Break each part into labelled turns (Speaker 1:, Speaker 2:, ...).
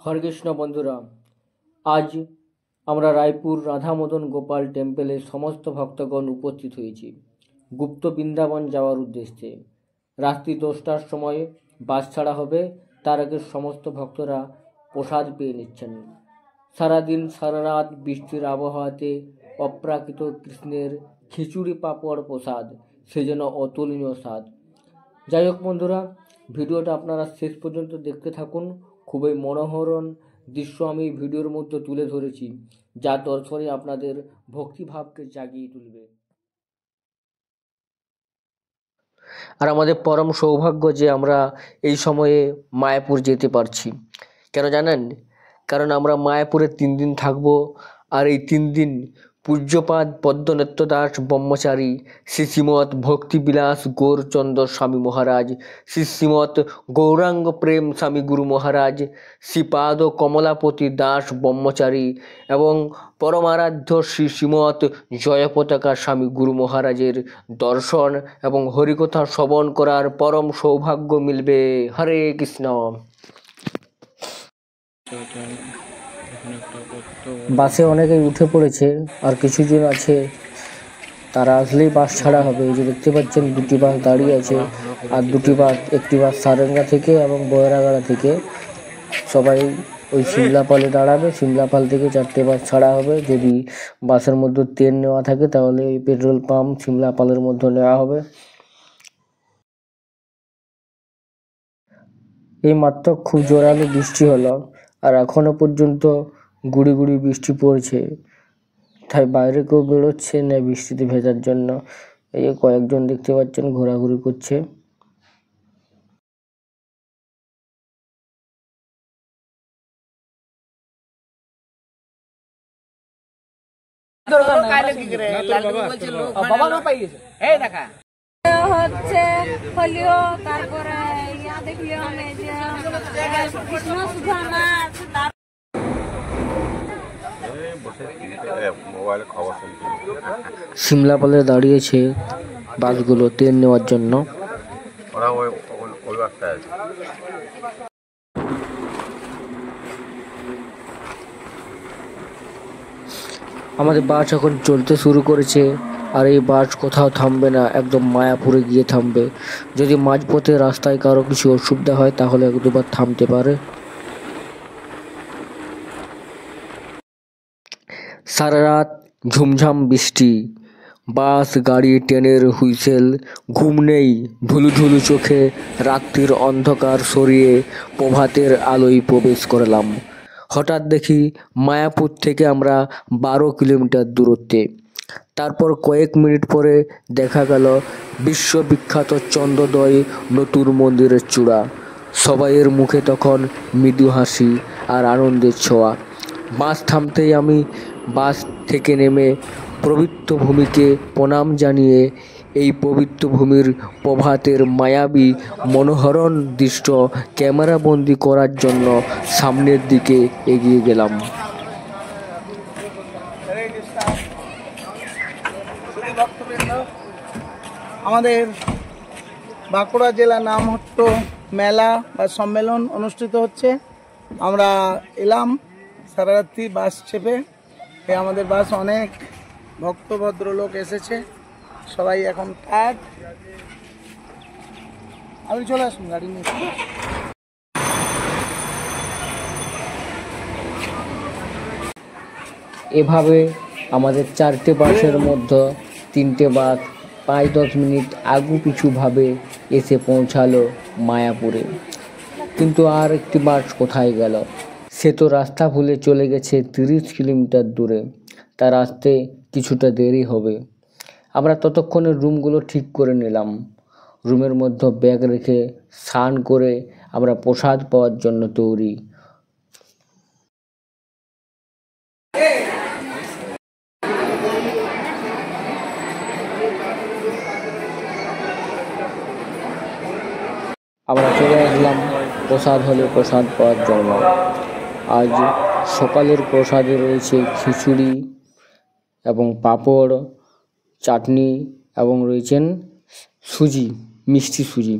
Speaker 1: হরে কৃষ্ণ বন্ধুরা, আজ আমরা রায়পুর রাধা মদন গোপাল টেম্পেলে সমস্ত ভক্তগণ উপস্থিত হয়েছি গুপ্ত বৃন্দাবন যাওয়ার উদ্দেশ্যে। রাত্রি 10টার সময় বাস ছাড়া হবে। তার আগে সমস্ত ভক্তরা প্রসাদ পেয়ে নিচ্ছেন। সারাদিন সারা রাত বৃষ্টির আবহাওয়াতে অপ্রাকৃত কৃষ্ণের খিচুড়ি পাঁপড় প্রসাদ, সে যেন অতুলনীয় স্বাদ। যাই হোক বন্ধুরা, ভিডিওটা আপনারা শেষ পর্যন্ত দেখতে থাকুন। খুবই মনোহরণ দৃশ্য আমি ভিডিওর মধ্যে তুলে ধরেছি, যা দর্শনে আপনাদের ভক্তিভাবকে জাগিয়ে তুলবে। আর আমাদের পরম সৌভাগ্য যে আমরা এই সময়ে মায়াপুর যেতে পারছি। কেন জানেন? কারণ আমরা মায়াপুরে 3 দিন থাকবো। আর এই 3 দিন পূজ্যপাদ পদ্মনেত্র দাস ব্রহ্মচারী, শ্রী শ্রীমৎ ভক্তিবিলাস গৌরচন্দ্র স্বামী মহারাজ, শ্রী শ্রীমৎ গৌরাঙ্গ প্রেম স্বামী গুরু মহারাজ, শ্রীপাদ কমলাপতি দাস ব্রহ্মচারী এবং পরমারাধ্য শ্রী শ্রীমৎ জয়পতাকা স্বামী গুরু মহারাজের দর্শন এবং হরিকথা শ্রবণ করার পরম সৌভাগ্য মিলবে। হরে কৃষ্ণ। বাসে অনেকেই উঠে পড়েছে, আর কিছুজন আছে তারা আসলেই বাস ছাড়া হবে। এই যে দেখতে পাচ্ছেন 2টি বাস দাঁড়িয়ে আছে, আর 2টি বাস, একটি বাস সারেঙ্গা থেকে এবং বয়রাগাড়া থেকে। সবাই ওই সিমলাপালে দাঁড়াবে। সিমলাপাল থেকে 4টে বাস ছাড়া হবে। যদি বাসের মধ্যে তেল নেওয়া থাকে তাহলে ওই পেট্রোল পাম্প সিমলাপালের মধ্যে নেওয়া হবে। এই মাত্র খুব জোরালো বৃষ্টি হলো, আর এখনো পর্যন্ত গুড়ি গুড়ি বৃষ্টি পড়ছে। তাই বাইরে কেউ বেরোচ্ছে না বৃষ্টিতে ভেজার জন্য। এই যে কয়েকজন দেখতে পাচ্ছেন ঘোরাঘুরি করছে।
Speaker 2: হচ্ছে হলিও, তারপরে ইয়া দেখলিও কৃষ্ণ সুধা নাচ।
Speaker 1: সিমলাপালে দাঁড়িয়েছে বাসগুলো তেল নেওয়ার জন্য। আমাদের বাস এখন চলতে শুরু করেছে, আর এই বাস কোথাও থামবে না, একদম মায়াপুরে গিয়ে থামবে। যদি মাঝপথে রাস্তায় কারো কিছু অসুবিধা হয় তাহলে 1-2বার থামতে পারে। সারা রাত ঝুমঝাম বৃষ্টি, বাস গাড়ি ট্রেনের হুইসেল, ঘুম নেই, ঢুলুঢুলু চোখে রাত্রির অন্ধকার সরিয়ে প্রভাতের আলোয় প্রবেশ করলাম। হঠাৎ দেখি মায়াপুর থেকে আমরা 12 কিলোমিটার দূরত্বে। তারপর কয়েক মিনিট পরে দেখা গেল বিশ্ববিখ্যাত চন্দ্রোদয় নতুন মন্দিরের চূড়া। সবাইয়ের মুখে তখন মৃদু হাসি আর আনন্দের ছোঁয়া। বাস থামতেই আমি বাস থেকে নেমে পবিত্র ভূমিকে প্রণাম জানিয়ে এই পবিত্র ভূমির প্রভাতের মায়াবী মনোহরণ দৃশ্য ক্যামেরাবন্দি করার জন্য সামনের দিকে এগিয়ে গেলাম।
Speaker 3: আমাদের বাঁকুড়া জেলা নামহট্ট মেলা বা সম্মেলন অনুষ্ঠিত হচ্ছে। আমরা এলাম সারা রাত্রি বাস চেপে। আমাদের বাস অনেক ভক্ত ভদ্রলোক এসেছে, সবাই এখন টায়ার্ড। আপনি চলে আসুন গাড়ি নিয়ে।
Speaker 1: এভাবে আমাদের 4টে বাসের মধ্যে 3টে বাস 5-10 মিনিট আগু পিছুভাবে এসে পৌঁছালো মায়াপুরে। কিন্তু আর একটি বাস কোথায় গেল? সে তো রাস্তা ভুলে চলে গেছে 30 কিলোমিটার দূরে। তার আসতে কিছুটা দেরি হবে। আমরা ততক্ষণে রুমগুলো ঠিক করে নিলাম। রুমের মধ্যে ব্যাগ রেখে স্নান করে আমরা প্রসাদ পাওয়ার জন্য তৈরি। আমরা চলে আসলাম প্রসাদ হলে প্রসাদ পাওয়ার জন্য। আজ সকালের প্রসাদে রয়েছে খিচুড়ি এবং পাঁপড়, চাটনি এবং রয়েছেন সুজি, মিষ্টি সুজি।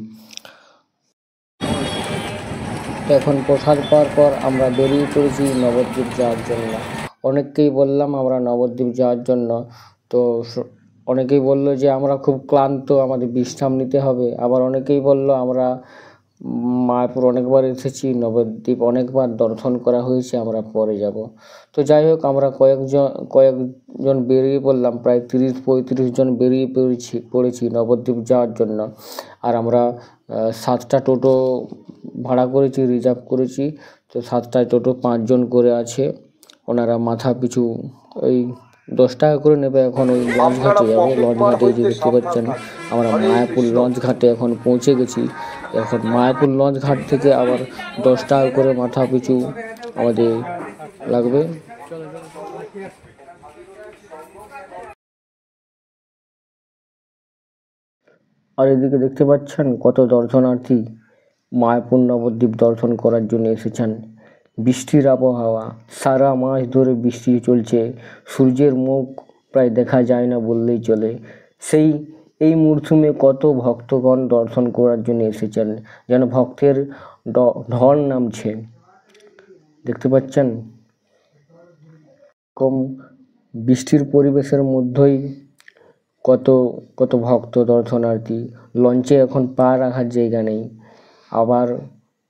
Speaker 1: তো এখন প্রসাদ পাওয়ার পর আমরা বেরিয়ে পড়েছি নবদ্বীপ যাওয়ার জন্য। অনেককেই বললাম আমরা নবদ্বীপ যাওয়ার জন্য, তো অনেকেই বললো যে আমরা খুব ক্লান্ত, আমাদের বিশ্রাম নিতে হবে। আবার অনেকেই বললো আমরা মায়াপুর অনেকবার এসেছি, নবদ্বীপ অনেকবার দর্শন করা হয়েছে, আমরা পরে যাব। তো যাই হোক, আমরা কয়েকজন বেরিয়ে পড়লাম, প্রায় 30-35 জন বেরিয়ে পড়েছি নবদ্বীপ যাওয়ার জন্য। আর আমরা 7টা টোটো ভাড়া করেছি, রিজার্ভ করেছি। তো 7টায় টোটো 5 জন করে আছে, ওনারা মাথা পিছু ওই 10 টাকা করে নেবে। এখন ওই লঞ্চ ঘাটে যাবো। লঞ্চ ঘাটে যে দেখতে পাচ্ছেন আমরা মায়াপুর লঞ্চ ঘাটে এখন পৌঁছে গেছি। এখন মায়াপুর লঞ্চ ঘাট থেকে আবার 10 টাকা করে মাথা পিছু আমাদের লাগবে। আর এদিকে দেখতে পাচ্ছেন কত দর্শনার্থী মায়াপুর নবদ্বীপ দর্শন করার জন্য এসেছেন। বৃষ্টির আবহাওয়া, সারা মাস ধরে বৃষ্টি চলছে, সূর্যের মুখ প্রায় দেখা যায় না বললেই চলে। এই মরশুমে কত ভক্তগণ দর্শন করার জন্য এসেছেন, যেন ভক্তের ঢল নামছে। দেখতে পাচ্ছেন কম বৃষ্টির পরিবেশের মধ্যেই কত ভক্ত দর্শনার্থী। লঞ্চে এখন পা রাখার জায়গা নেই, আবার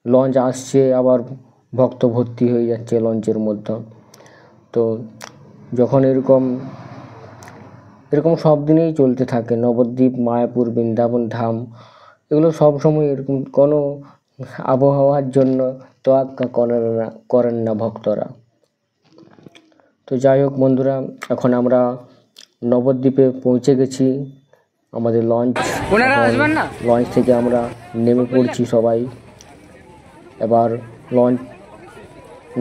Speaker 1: লঞ্চ আসছে, আবার ভক্ত ভর্তি হয়ে যাচ্ছে লঞ্চের মধ্যে। তো যখন এরকম সব দিনেই চলতে থাকে নবদ্বীপ, মায়াপুর, বৃন্দাবন ধাম, এগুলো সব সময় এরকম কোনো আবহাওয়ার জন্য তোয়াক্কা করেন না ভক্তরা। তো যাই হোক বন্ধুরা, এখন আমরা নবদ্বীপে পৌঁছে গেছি। আমাদের লঞ্চ থেকে আমরা নেমে পড়ছি সবাই। এবার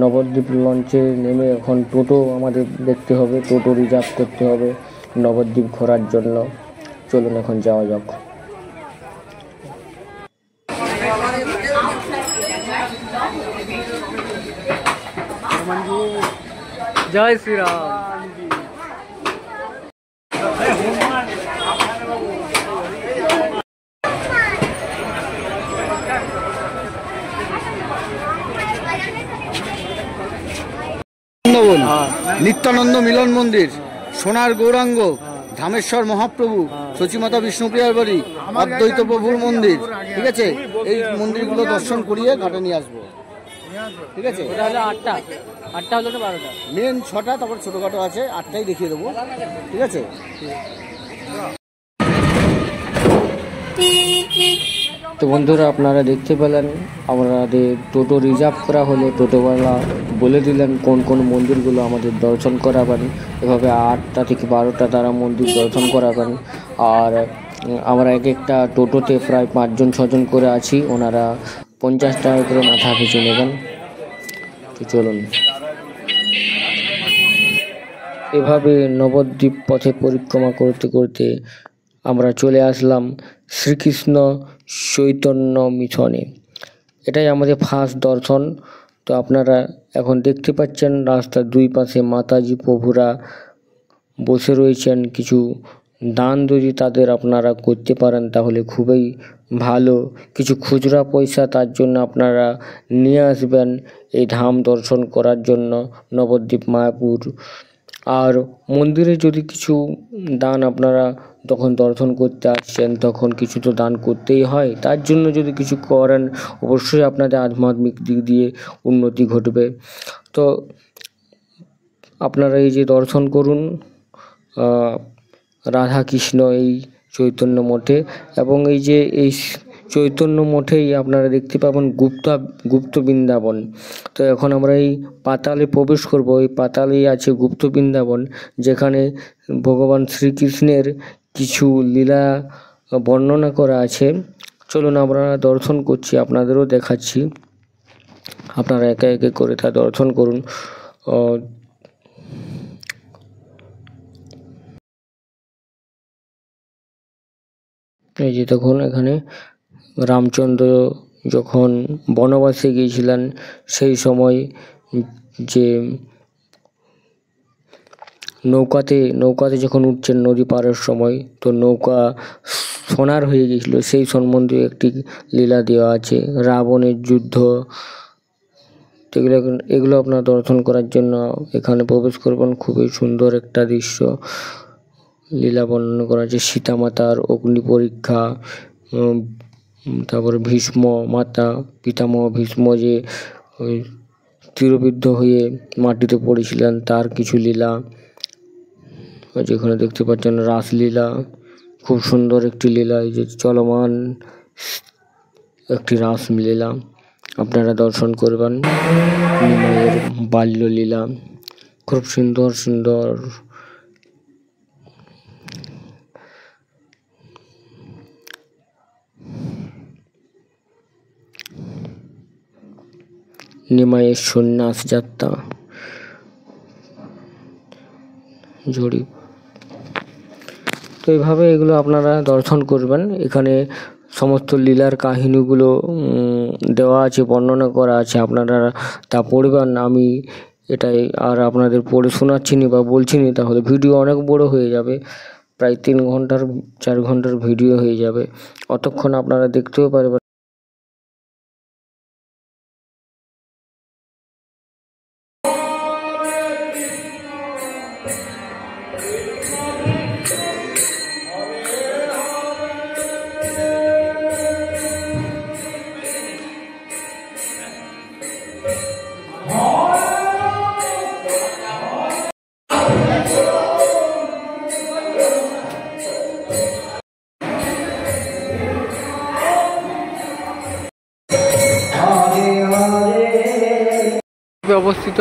Speaker 1: নবদ্বীপ লঞ্চে নেমে এখন টোটো আমাদের দেখতে হবে, টোটো রিজার্ভ করতে হবে নবদ্বীপ ঘোরার জন্য। চলুন এখন যাওয়া যাক। জয় শ্রীরাম।
Speaker 4: নিত্যানন্দ মিলন মন্দির, সোনার গৌরাঙ্গ, ধামেশ্বর মহাপ্রভু, সচিমাতা বিষ্ণুপ্রিয়ার বাড়ি, অদ্বৈত প্রভুর মন্দির, ঠিক আছে? এই মন্দিরগুলো দর্শন করিয়ে ঘাটে নিয়ে আসবো, ঠিক আছে?
Speaker 1: আটটা হলো তো 12টা,
Speaker 4: মেন 6টা, তারপর ছোটখাটো আছে 8টাই দেখিয়ে দেবো, ঠিক আছে?
Speaker 1: তো বন্ধুরা, আপনারা দেখতে পেলেন আমাদের টোটো রিজার্ভ করা হলো। টোটোওয়ালা বলে দিলেন কোন কোন মন্দিরগুলো আমাদের দর্শন করাবেন। এভাবে 8টা থেকে 12টা তারা মন্দির দর্শন করাবেন। আর আমরা একটা টোটোতে প্রায় 5 জন 6 জন করে আছি, ওনারা 50 টাকা করে মাথা পিছু নেবেন। তো চলুন, এভাবে নবদ্বীপ পথে পরিক্রমা করতে করতে আমরা চলে আসলাম শ্রীকৃষ্ণ চৈতন্য মিশনে। এটাই আমাদের ফার্স্ট দর্শন। তো আপনারা এখন দেখতে পাচ্ছেন রাস্তার 2 পাশে মাতাজি প্রভুরা বসে রয়েছেন। কিছু দান যদি তাদের আপনারা করতে পারেন তাহলে খুবই ভালো। কিছু খুচরা পয়সা তার জন্য আপনারা নিয়ে আসবেন এই ধাম দর্শন করার জন্য, নবদ্বীপ মায়াপুর। আর মন্দিরে যদি কিছু দান, আপনারা তখন দর্শন করতে আসছেন তখন কিছু তো দান করতেই হয়, তার জন্য যদি কিছু করেন অবশ্যই আপনাদের আধ্যাত্মিক দিক দিয়ে উন্নতি ঘটবে। তো আপনারা এই যে দর্শন করুন রাধা কৃষ্ণ এই চৈতন্য মঠে, এবং এই যে এই চৈতন্য মঠেই আপনারা দেখতে পাবেন গুপ্ত বৃন্দাবন। তো এখন আমরা এই পাতালে প্রবেশ করব। এই পাতালেই আছে গুপ্ত বৃন্দাবন, যেখানে ভগবান শ্রীকৃষ্ণের কিছু লীলা বর্ণনা করা আছে। চলুন আমরা দর্শন করছি, আপনাদেরও দেখাচ্ছি, আপনারা একে একে করে তা দর্শন করুন। এই যে দেখুন, এখানে রামচন্দ্র যখন বনবাসে গিয়েছিলেন সেই সময় যে নৌকাতে যখন উঠছেন নদী পারের সময়, তো নৌকা সোনার হয়ে গিয়েছিল, সেই সম্বন্ধে একটি লীলা দেওয়া আছে। রাবণের যুদ্ধ তো এগুলো আপনার দর্শন করার জন্য এখানে প্রবেশ করবেন। খুবই সুন্দর একটা দৃশ্য লীলা বর্ণনা করা আছে। সীতা মাতার অগ্নি পরীক্ষা, তারপরে ভীষ্ম মাতা পিতামহ ভীষ্ম যে ওই তীরবিদ্ধ হয়ে মাটিতে পড়েছিলেন তার কিছু লীলা, যেখানে দেখতে পাচ্ছেন রাসলীলা, খুব সুন্দর একটি লীলা, এই যে চলমান একটি রাসলীলা আপনারা দর্শন করবেন। নিমাইয়ের বাল্যলীলা, খুব সুন্দর সুন্দর নিমাইয়ের সন্ন্যাস যাত্রা, জরিপ। তো এইভাবে এগুলো আপনারা দর্শন করবেন। এখানে সমস্ত লীলার কাহিনীগুলো দেওয়া আছে, বর্ণনা করা আছে, আপনারা তা পড়বেন। আমি এটাই আর আপনাদের পড়ে শোনাচ্ছি না বা বলছি না, তাহলে ভিডিও অনেক বড় হয়ে যাবে, প্রায় 3 ঘন্টার 4 ঘন্টার ভিডিও হয়ে যাবে, অতক্ষণ আপনারা দেখতেও পারবেন। অবস্থিত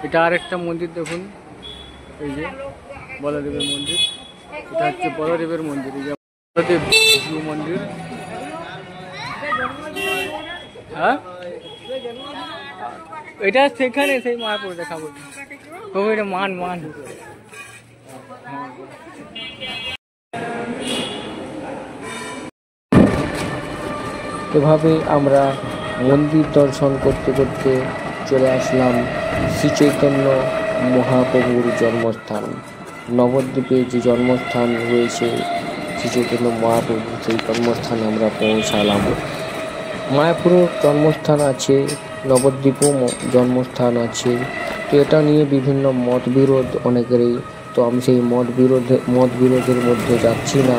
Speaker 1: এটা আর একটা মন্দির দেখুন, এই যে বলদেবের মন্দির, এটা হচ্ছে বলদেবের মন্দির, এই যে বলদেব শিব মন্দির। হ্যাঁ, এটা সেখানে সেই মায়াপুর দেখাবো, তবু এটা মান এভাবে আমরা মন্দির দর্শন করতে করতে চলে আসলাম শ্রী চৈতন্য মহাপ্রভুর জন্মস্থান। নবদ্বীপে যে জন্মস্থান রয়েছে শ্রী চৈতন্য মহাপ্রভু, সেই জন্মস্থানে আমরা পৌঁছালাম। মায়াপুরও জন্মস্থান আছে, নবদ্বীপও জন্মস্থান আছে। তো এটা নিয়ে বিভিন্ন মতবিরোধ অনেকেরই, তো আমি সেই মতবিরোধের মধ্যে যাচ্ছি না।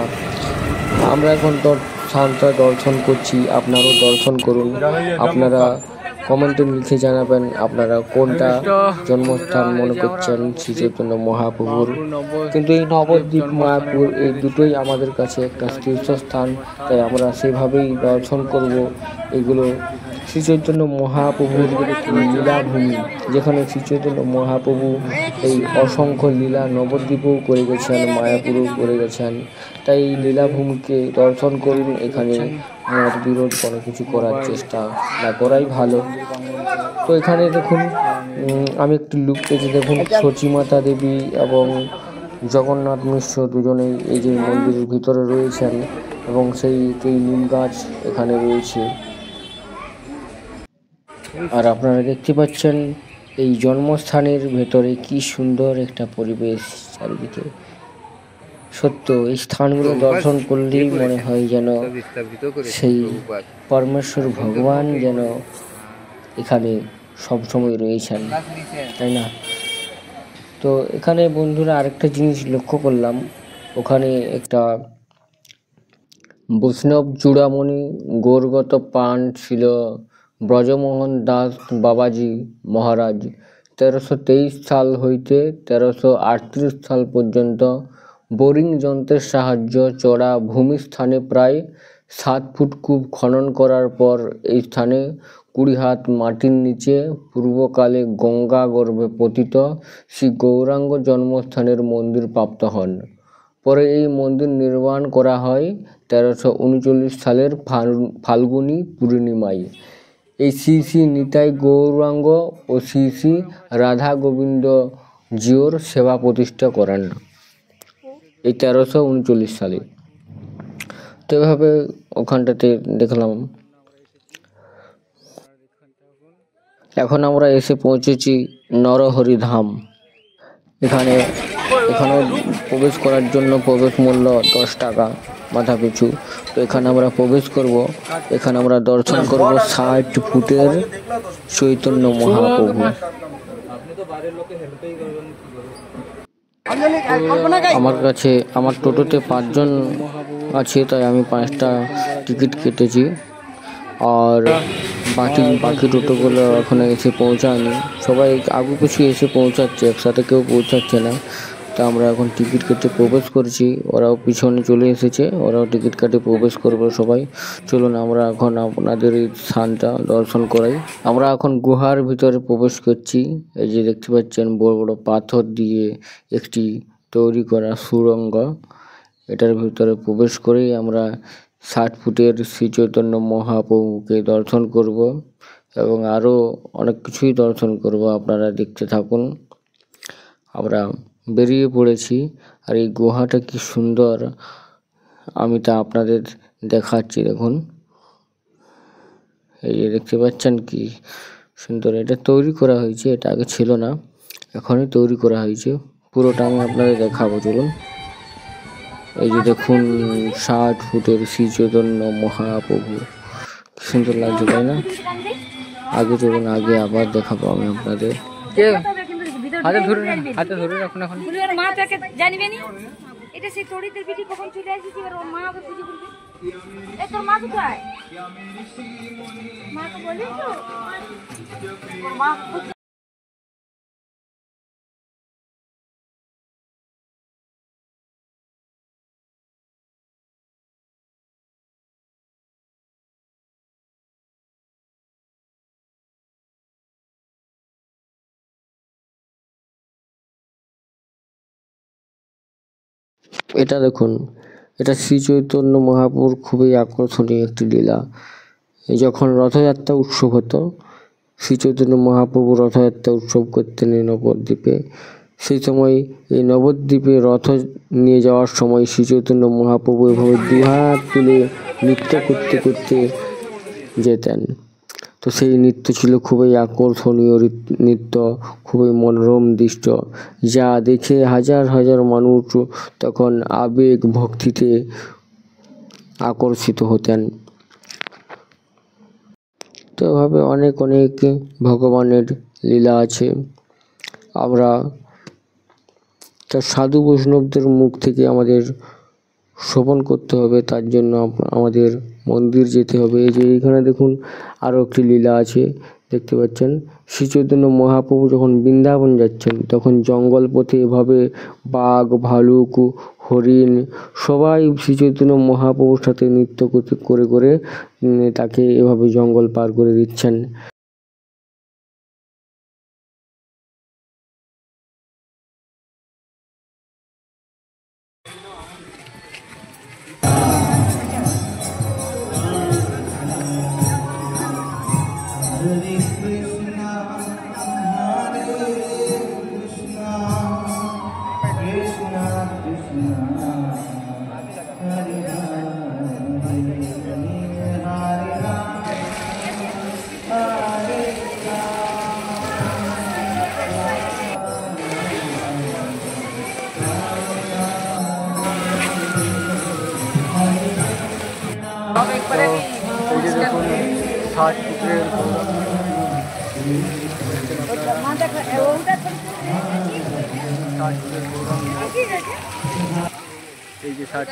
Speaker 1: আমরা এখন স্থানটা দর্শন করছি, আপনারাও দর্শন করুন। আপনারা কমেন্টে লিখে জানাবেন আপনারা কোনটা জন্মস্থান মনে করছেন শ্রী চৈতন্য মহাপ্রভুর। কিন্তু এই নবদ্বীপ মায়াপুর এই দুটোই আমাদের কাছে একটা তীর্থস্থান, তাই আমরা সেভাবেই দর্শন করব। এগুলো শ্রী চৈতন্য মহাপ্রভুর লীলাভূমি, যেখানে শ্রী চৈতন্য মহাপ্রভু এই অসংখ্য লীলা নবদ্বীপেও করে গেছেন, মায়াপুরেও করে গেছেন। তাই এই লীলাভূমিকে দর্শন করুন। এখানে মত বিরোধ কোনো কিছু করার চেষ্টা না করাই ভালো। তো এখানে দেখুন, আমি একটু লুক পেয়েছি, দেখুন সচিমাতা দেবী এবং জগন্নাথ মিশ্র দুজনেই এই যে মন্দিরের ভিতরে রয়েছেন, এবং সেই নিম গাছ এখানে রয়েছে। আর আপনারা দেখতে পাচ্ছেন এই জন্মস্থানের ভেতরে কি সুন্দর একটা পরিবেশ চারিদিকে। সত্য এই স্থানগুলো দর্শন করলেই মনে হয় যেন সেই পরমেশ্বর ভগবান যেন এখানে সবসময় রয়েছেন, তাই না? তো এখানে বন্ধুরা আরেকটা জিনিস লক্ষ্য করলাম, ওখানে একটা বৈষ্ণব চূড়ামণি গৌরগত পান ছিল ব্রজমোহন দাস বাবাজি মহারাজ 1323 সাল হইতে 1338 সাল পর্যন্ত বোরিং যন্ত্রের সাহায্য চড়া ভূমিস্থানে প্রায় 7 ফুট কূপ খনন করার পর এই স্থানে 20 হাত মাটির নিচে পূর্বকালে গঙ্গা গর্ভে পতিত শ্রী গৌরাঙ্গ জন্মস্থানের মন্দির প্রাপ্ত হন। পরে এই মন্দির নির্মাণ করা হয় 1339 সালের ফাল্গুনী পূর্ণিমায়। এই শ্রী শ্রী নিতাই গৌরাঙ্গ ও শ্রী শ্রী রাধা গোবিন্দ জিওর সেবা প্রতিষ্ঠা করেন এই 1339 সালে। তো এভাবে ওখানটাতে দেখলাম। এখন আমরা এসে পৌঁছেছি নরহরি ধাম। এখানে এখানে প্রবেশ করার জন্য প্রবেশ মূল্য 10 টাকা মাথা পিছু। তো এখানে আমরা প্রবেশ করব, এখানে আমরা দর্শন করব 60 ফুটের চৈতন্য মহাপ্রভু। আমার কাছে আমার টোটোতে 5 জন আছে, তাই আমি 5টা টিকিট কেটেছি। আর বাকি টোটোগুলো এখনো এসে পৌঁছায়নি, সবাই আগে পিছু এসে পৌঁছাচ্ছে, একসাথে কেউ পৌঁছাচ্ছে না। তা আমরা এখন টিকিট কেটে প্রবেশ করছি, ওরাও পিছনে চলে এসেছে, ওরাও টিকিট কেটে প্রবেশ করবে সবাই। চলুন আমরা এখন আপনাদের এই স্থানটা দর্শন করাই। আমরা এখন গুহার ভিতরে প্রবেশ করছি। এই যে দেখতে পাচ্ছেন বড় বড় পাথর দিয়ে একটি তৈরি করা সুড়ঙ্গ। এটার ভিতরে প্রবেশ করেই আমরা 60 ফুটের শ্রী চৈতন্য মহাপ্রভুকে দর্শন করব এবং আরও অনেক কিছুই দর্শন করব, আপনারা দেখতে থাকুন। আমরা বেরিয়ে পড়েছি, আর এই গুহাটা কি সুন্দর আমি তা আপনাদের দেখাচ্ছি। দেখুন, এই যে দেখতে পাচ্ছেন কি সুন্দর এটা তৈরি করা হয়েছে, এটা আগে ছিল না, এখনই তৈরি করা হয়েছে। পুরোটা আমি আপনাদের দেখাবো, চলুন। এই যে দেখুন 60 ফুটের শ্রী চৈতন্য মহাপ্রভু, কি সুন্দর লাগছে তাই না? আগে চলুন, আগে আবার দেখাবো আমি আপনাদের। হাতে ধরে রাখুন এখন।
Speaker 2: ওর মা তাকে জানিবে নি এটা সেই তড়িতের পিঠে কখন চলে আসিছে, এবার ওর মা ওকে খুঁজে বলবে এই তোর মা কোথায়, মাকে বলি তো ওর মা
Speaker 1: এটা দেখুন, এটা শ্রী চৈতন্য মহাপ্রভুর খুবই আকর্ষণীয় একটি লীলা। এই যখন রথযাত্রা উৎসব হতো, শ্রী চৈতন্য মহাপ্রভু রথযাত্রা উৎসব করতেন এই নবদ্বীপে। সেই সময় এই নবদ্বীপে রথ নিয়ে যাওয়ার সময় শ্রী চৈতন্য মহাপ্রভু এভাবে দুহাত তুলে নৃত্য করতে করতে যেতেন। তো সেই নৃত্য ছিল খুবই আকর্ষণীয় নৃত্য, খুবই মনোরম দৃশ্য, যা দেখে হাজার হাজার মানুষ তখন আবেগ ভক্তিতে আকর্ষিত হতেন। তো এভাবে অনেক অনেক ভগবানের লীলা আছে, আমরা তার সাধু বৈষ্ণবদের মুখ থেকে আমাদের শ্রবণ করতে হবে। তার জন্য আমাদের মন্দির যেতে হবে। এই যে এখানে দেখুন আরও একটি লীলা আছে, দেখতে পাচ্ছেন শ্রী চৈতন্য মহাপ্রভু যখন বৃন্দাবন যাচ্ছেন, তখন জঙ্গল পথে এভাবে বাঘ, ভালুক, হরিণ সবাই শ্রী চৈতন্য মহাপ্রভুর সাথে নৃত্য করে করে তাকে এভাবে জঙ্গল পার করে দিচ্ছেন। এই যে 60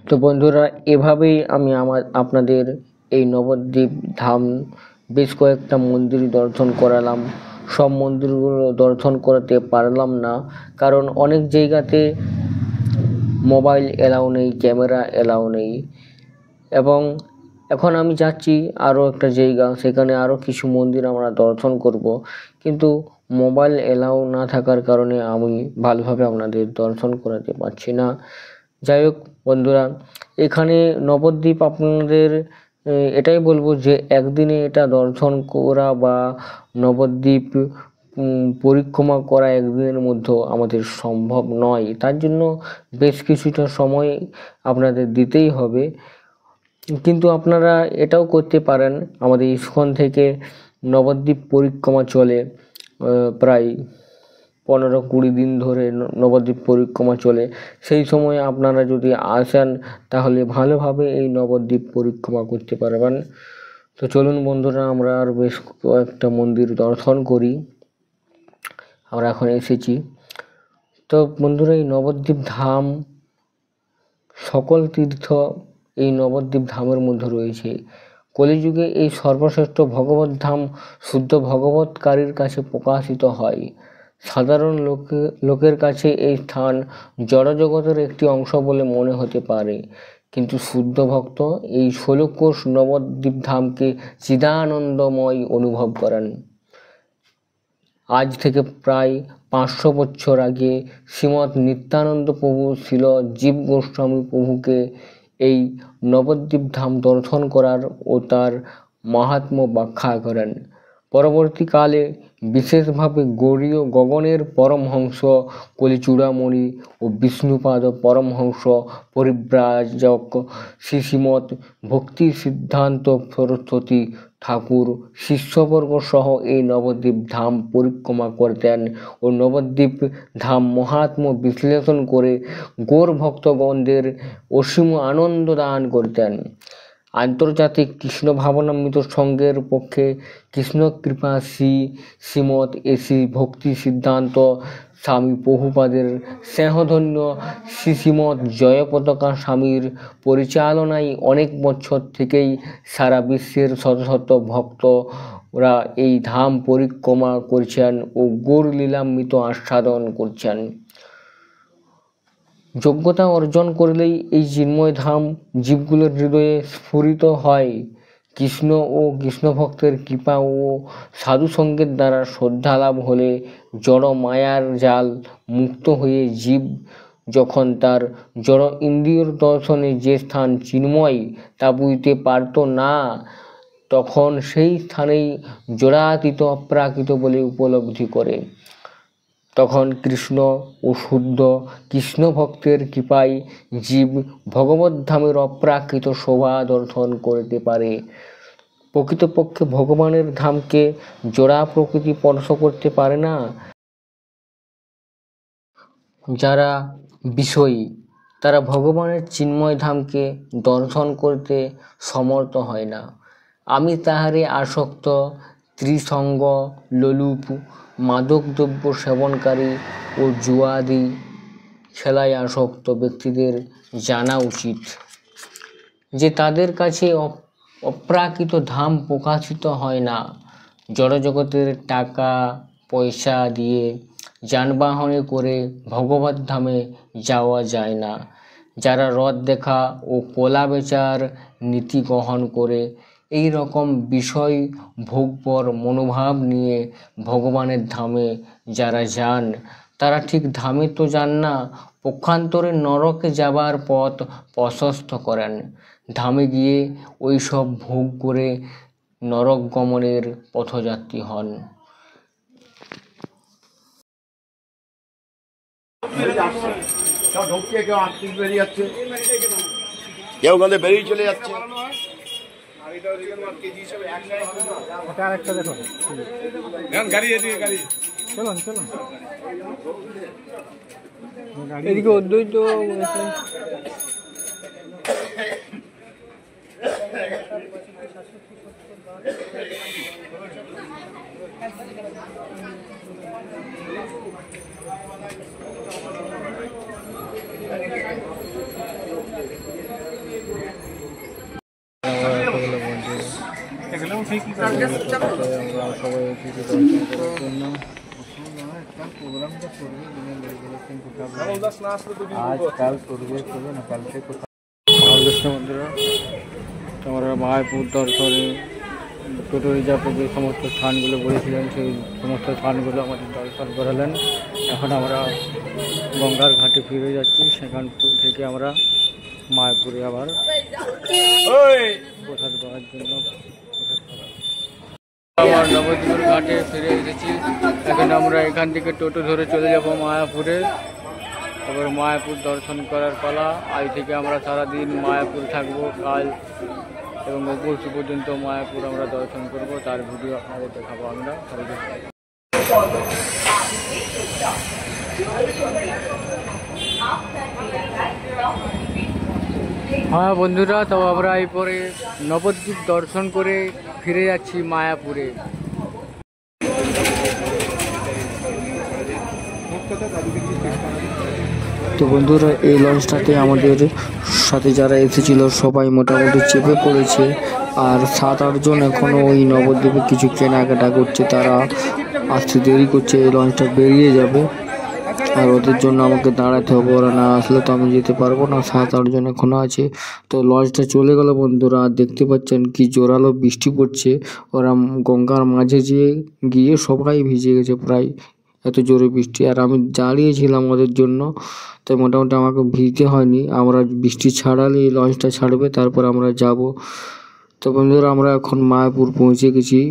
Speaker 1: তো বন্ধুরা, এভাবেই আমি আপনাদের এই নবদ্বীপ ধাম বেশ কয়েকটা মন্দির দর্শন করালাম। সব মন্দিরগুলো দর্শন করাতে পারলাম না, কারণ অনেক জায়গাতে মোবাইল এলাও নেই, ক্যামেরা এলাও নেই। এবং এখন আমি যাচ্ছি আরও একটা জায়গা, সেখানে আরও কিছু মন্দির আমরা দর্শন করব, কিন্তু মোবাইল এলাও না থাকার কারণে আমি ভালোভাবে আপনাদের দর্শন করাতে পারছি না। যাই হোক বন্ধুরা, এখানে নবদ্বীপ আপনাদের এটাই বলবো যে একদিনে এটা দর্শন করা বা নবদ্বীপ পরিক্রমা করা একদিনের মধ্যে আমাদের সম্ভব নয়। তার জন্য বেশ কিছুটা সময় আপনাদের দিতেই হবে। কিন্তু আপনারা এটাও করতে পারেন, আমাদের ইস্কন থেকে নবদ্বীপ পরিক্রমা চলে, প্রায় 15-20 দিন ধরে নবদ্বীপ পরিক্রমা চলে। সেই সময় আপনারা যদি আসেন তাহলে ভালোভাবে এই নবদ্বীপ পরিক্রমা করতে পারবেন। তো চলুন বন্ধুরা, আমরা আর বেশ কয়েকটা মন্দির দর্শন করি। আমরা এখন এসেছি। তো বন্ধুরা, এই নবদ্বীপ ধাম, সকল তীর্থ এই নবদ্বীপ ধামের মধ্যে রয়েছে। কলিযুগে এই সর্বশ্রেষ্ঠ ভগবত ধাম শুদ্ধ ভগবৎকারীর কাছে প্রকাশিত হয়। সাধারণ লোকের কাছে এই স্থান জড়জগতের একটি অংশ বলে মনে হতে পারে, কিন্তু শুদ্ধ ভক্ত এই 16 কোষ নবদ্বীপ ধামকে চিদানন্দময় অনুভব করেন। আজ থেকে প্রায় 500 বছর আগে শ্রীমৎ নিত্যানন্দ প্রভু শিল জীব গোস্বামী প্রভুকে এই নবদ্বীপ ধাম দর্শন করার ও তার মাহাত্ম্য ব্যাখ্যা করেন। পরবর্তীকালে বিশেষভাবে গৌড়ীয় গগনের পরমহংস কলিচূড়ামণি ও বিষ্ণুপাদ পরমহংস পরিব্রাজক শ্রীমৎ ভক্তি সিদ্ধান্ত সরস্বতী ঠাকুর শিষ্যবর্গ সহ এই নবদ্বীপ ধাম পরিক্রমা করতেন ও নবদ্বীপ ধাম মহাত্ম্য বিশ্লেষণ করে গৌর ভক্তগণদের অসীম আনন্দ দান করতেন। আন্তর্জাতিক কৃষ্ণ ভাবনামৃত সংঘের পক্ষে কৃষ্ণ কৃপা শ্রীমৎ এসি ভক্তি সিদ্ধান্ত স্বামী প্রভুপাদের স্নেহধন্য শ্রীমৎ জয়পতাকা স্বামীর পরিচালনায় অনেক বছর থেকেই সারা বিশ্বের শত শত ভক্তরা এই ধাম পরিক্রমা করছেন ও গৌর লীলামৃত আস্বাদন করছেন। যোগ্যতা অর্জন করলেই এই চিন্ময় ধাম জীবগুলোর হৃদয়ে স্ফুরিত হয়। কৃষ্ণ ও কৃষ্ণ ভক্তের কৃপা ও সাধুসঙ্গের দ্বারা শ্রদ্ধা লাভ হলে জড় মায়ার জাল মুক্ত হয়ে জীব যখন তার জড় ইন্দ্রিয়র দর্শনে যে স্থান চিন্ময় তা বুঝতে পারত না, তখন সেই স্থানেই জড়াতীত অপ্রাকৃত বলে উপলব্ধি করে। তখন কৃষ্ণ ও শুদ্ধ কৃষ্ণ ভক্তের কৃপায় জীব ভগবত ধামের অপ্রাকৃত শোভা দর্শন করতে পারে। প্রকৃতপক্ষে ভগবানের ধামকে জড়া প্রকৃতি স্পর্শ করতে পারে না। যারা বিষয়ী তারা ভগবানের চিন্ময় ধামকে দর্শন করতে সমর্থ হয় না। আমি তাহারে আসক্ত ত্রিসঙ্গ লোলুপ মাদক দ্রব্য সেবনকারী ও জুয়াদি খেলায় আসক্ত ব্যক্তিদের জানা উচিত যে তাদের কাছে অপ্রাকৃত ধাম প্রকাশিত হয় না। জড়জগতের টাকা পয়সা দিয়ে যানবাহনে করে ভগবত ধামে যাওয়া যায় না। যারা রথ দেখা ও কলা বেচার নীতি গ্রহণ করে এই রকম বিষয় ভোগপর মনোভাব নিয়ে ভগবানের ধামে যারা যান, তারা ঠিক ধামে তো যান না, পক্ষান্তরে নরকে যাবার পথ প্রশস্ত করেন। ধামে গিয়ে ওই সব ভোগ করে নরক গমনের পথযাত্রী হন।
Speaker 5: কেউ ওখানে বেরিয়ে চলে যাচ্ছে।
Speaker 3: এদিকে অদ্বৈত
Speaker 4: আমরা সবাই এসেছি দর্শন করার জন্য। আজকাল করবে না কালকে বন্ধুরা, তোমরা মায়াপুর দর্শনে টোটো রিজার্ভে যে সমস্ত স্থানগুলো বলেছিলেন সেই সমস্ত স্থানগুলো আমাদের দর্শন করালেন। এখন আমরা গঙ্গার ঘাটে ফিরে যাচ্ছি, সেখান থেকে আমরা মায়াপুরে আবার প্রসাদ পাওয়ার জন্য আবার নবদ্বীপের ঘাটে ফিরে এসেছি। এখন আমরা এখান থেকে টোটো ধরে চলে যাব মায়াপুরে। এবার মায়াপুর দর্শন করার পালা। আজ থেকে আমরা সারাদিন মায়াপুর থাকবো, কাল এবং পরশু পর্যন্ত মায়াপুর আমরা দর্শন করব, তার ভিডিও আপনাদের দেখাবো আমরা। হ্যাঁ বন্ধুরা, তো আমরা এরপরে নবদ্বীপ দর্শন করে ফিরে যাচ্ছি মায়াপুরে।
Speaker 1: তো বন্ধুরা, এই লঞ্চটাতে আমাদের সাথে যারা এসেছিল সবাই মোটামুটি চেপে পড়েছে, আর 7-8 জন এখনও ওই নবদ্বীপে কিছু কেনাকাটা করছে, তারা আসতে দেরি করছে, এই লঞ্চটা বেরিয়ে যাবে আর ওদের জন্য আমাকে দাঁড়াতে হবে, ওরা না আসলে তো আমি যেতে পারবো না। 7-8 জন এখনও আছে। তো লঞ্চটা চলে গেল বন্ধুরা, আর দেখতে পাচ্ছেন কি জোরালো বৃষ্টি পড়ছে। ওরা গঙ্গার মাঝে গিয়ে সবাই ভিজে গেছে, প্রায় এত জোরে বৃষ্টি, আর আমি দাঁড়িয়েছিলাম ওদের জন্য, তাই মোটামুটি আমাকে ভিজতে হয়নি। আমরা বৃষ্টি ছাড়ালে এই লঞ্চটা ছাড়বে, তারপর আমরা যাব। তো বন্ধুরা, আমরা এখন মায়াপুর পৌঁছে গেছি,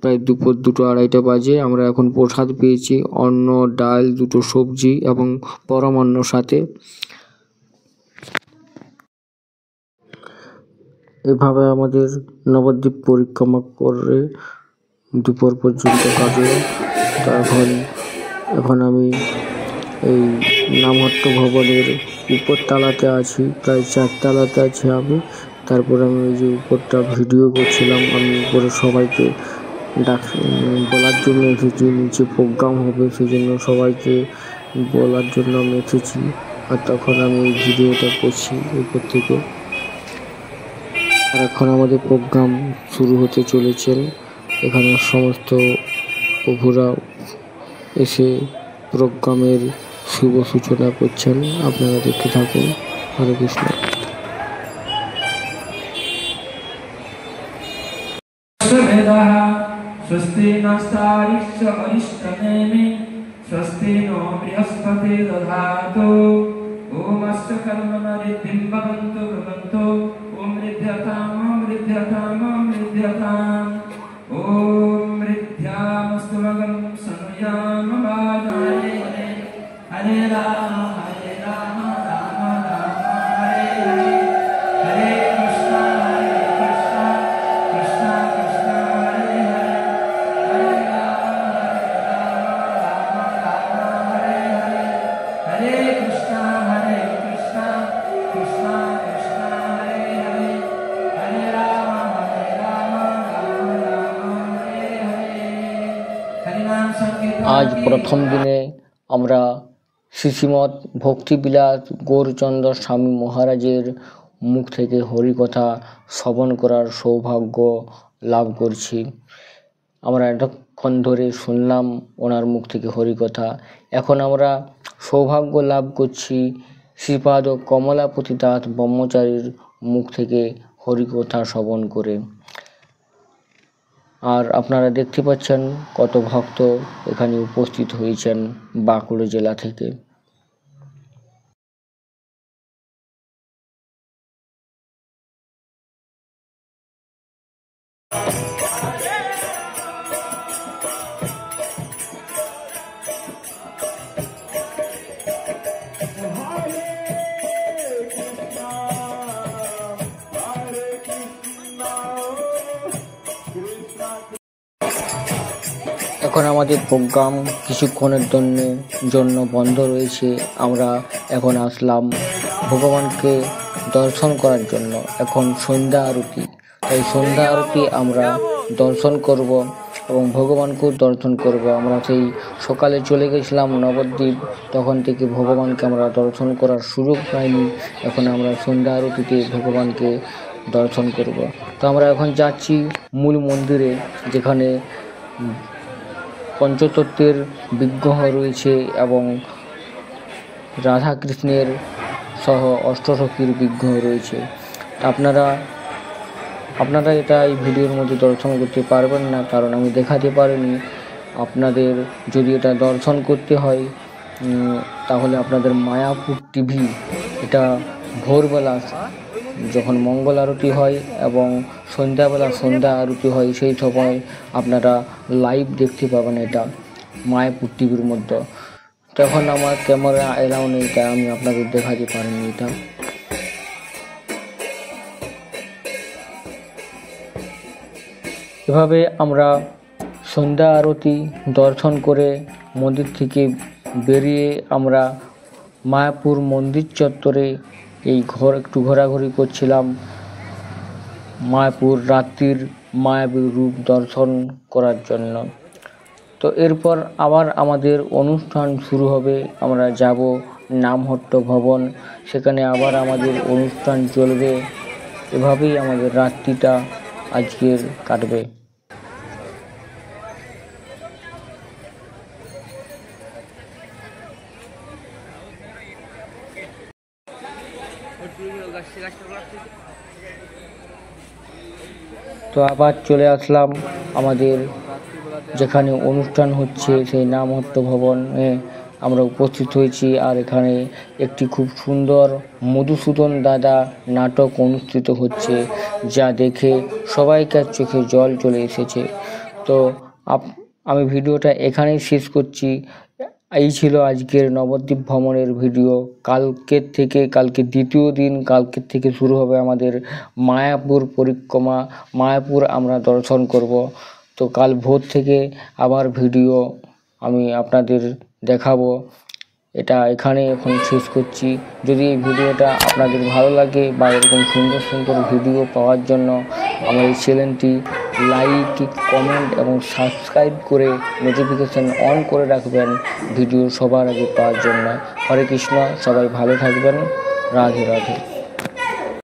Speaker 1: প্রায় দুপুর 2-2:30 বাজে। আমরা এখন প্রসাদ পেয়েছি, অন্ন, ডাল, 2টো সবজি এবং পরমান্ন সাথে। এভাবে আমাদের নবদ্বীপ পরিক্রমা করে দুপুর পর্যন্ত কাটলো। তো এখন আমি এই নামহট্ট ভবনের উপরতলাতে আছি, প্রায় 4 তলাতে আছি আমি। তারপর আমি ওই যে উপরটা ভিডিও করছিলাম, আমি উপরে সবাইকে বলার জন্য এসেছি, নিচে প্রোগ্রাম হবে সেই জন্য সবাইকে বলার জন্য আমি এসেছি, আর তখন আমি এই ভিডিওটা করছি উপর থেকে। আর এখন আমাদের প্রোগ্রাম শুরু হতে চলেছেন, এখানে সমস্ত প্রভুরা এসে প্রোগ্রামের শুভ সূচনা করছেন, আপনারা দেখতে থাকুন। হরে কৃষ্ণ।
Speaker 6: स्वस्ति नस्तारिश्च अरिष्टनेमि स्वस्ति नो बृहस्पति दधातु ओमस्य कर्मणरिद्धिं भवन्तु भवन्तु ओम ऋद्ध्यताम् ओम ऋद्ध्यामस्तु मगं सनुयाम वाजाय हरे राम राम राम हरे हरे हरे कृष्णा कृष्णा कृष्णा हरे हरे हरे राम राम हरे हरे हरे कृष्णा कृष्णा कृष्णा हरे हरे हरे राम राम हरे हरे हरे नाम संकीर्तन।
Speaker 1: আজ প্রথম দিনে আমরা শ্রীশ্রীমৎ ভক্তিবিলাস গৌরচন্দ্র স্বামী মহারাজের মুখ থেকে হরিকথা শ্রবণ করার সৌভাগ্য লাভ করছি। আমরা এতক্ষণ ধরে শুনলাম ওনার মুখ থেকে হরিকথা, এখন আমরা সৌভাগ্য লাভ করছি শ্রীপাদ কমলাপতি দাস ব্রহ্মচারীর মুখ থেকে হরিকথা শ্রবণ করে। আর আপনারা দেখতে পাচ্ছেন কত ভক্ত এখানে উপস্থিত হয়েছেন বাঁকুড়া জেলা থেকে। এখন আমাদের প্রোগ্রাম কিছুক্ষণের জন্য বন্ধ রয়েছে। আমরা এখন আসলাম ভগবানকে দর্শন করার জন্য। এখন সন্ধ্যা আরতি, তাই সন্ধ্যা আরতি আমরা দর্শন করব এবং ভগবানকেও দর্শন করব। আমরা সেই সকালে চলে গেছিলাম নবদ্বীপ, তখন থেকে ভগবানকে আমরা দর্শন করার সুযোগ পাইনি। এখন আমরা সন্ধ্যা আরতিতে ভগবানকে দর্শন করব। তো আমরা এখন যাচ্ছি মূল মন্দিরে, যেখানে পঞ্চতত্ত্বের বিগ্রহ রয়েছে এবং রাধা কৃষ্ণের সহ অষ্টসখীর বিগ্রহ রয়েছে। আপনারা এটা এই ভিডিওর মধ্যে দর্শন করতে পারবেন না, কারণ আমি দেখাতে পারিনি। আপনাদের যদি এটা দর্শন করতে হয় তাহলে আপনাদের মায়াপুর টিভি, এটা ভোরবেলা যখন মঙ্গল আরতি হয় এবং সন্ধ্যাবেলা সন্ধ্যা আরতি হয়, সেই সময় আপনারা লাইভ দেখতে পাবেন এটা মায়াপুর টিভির মধ্যে। তখন আমার ক্যামেরা এলাও নেই, তাই আমি আপনাদের দেখাতে পারিনি এটা। এভাবে আমরা সন্ধ্যা আরতি দর্শন করে মন্দির থেকে বেরিয়ে আমরা মায়াপুর মন্দির চত্বরে একটু ঘোরাঘুরি করছিলাম, মায়াপুর রাত্রির মায়াবী রূপ দর্শন করার জন্য। তো এরপর আবার আমাদের অনুষ্ঠান শুরু হবে, আমরা যাব নামহট্ট ভবন, সেখানে আবার আমাদের অনুষ্ঠান চলবে। এভাবেই আমাদের রাত্রিটা আজকের কাটবে। তো আবার চলে আসলাম আমাদের যেখানে অনুষ্ঠান হচ্ছে সেই নামহট্ট ভবনে আমরা উপস্থিত হয়েছি। আর এখানে একটি খুব সুন্দর মধুসূদন দাদা নাটক অনুষ্ঠিত হচ্ছে, যা দেখে সবাইকার চোখে জল চলে এসেছে। তো আমি ভিডিওটা এখানেই শেষ করছি। এই ছিল আজকের নবদ্বীপ ভ্রমণের ভিডিও। কালকে দ্বিতীয় দিন, কালকের থেকে শুরু হবে আমাদের মায়াপুর পরিক্রমা। মায়াপুর আমরা দর্শন করব। তো কাল ভোর থেকে আবার ভিডিও আমি আপনাদের দেখাবো। এটা এখানে এখন শেষ করছি। যদি এই ভিডিওটা আপনাদের ভালো লাগে বা এরকম সুন্দর সুন্দর ভিডিও পাওয়ার জন্য আমার এই চ্যানেলটি লাইক, কমেন্ট এবং সাবস্ক্রাইব করে নোটিফিকেশান অন করে রাখবেন ভিডিও সবার আগে পাওয়ার জন্য। হরে কৃষ্ণ, সবাই ভালো থাকবেন। রাধে রাধে।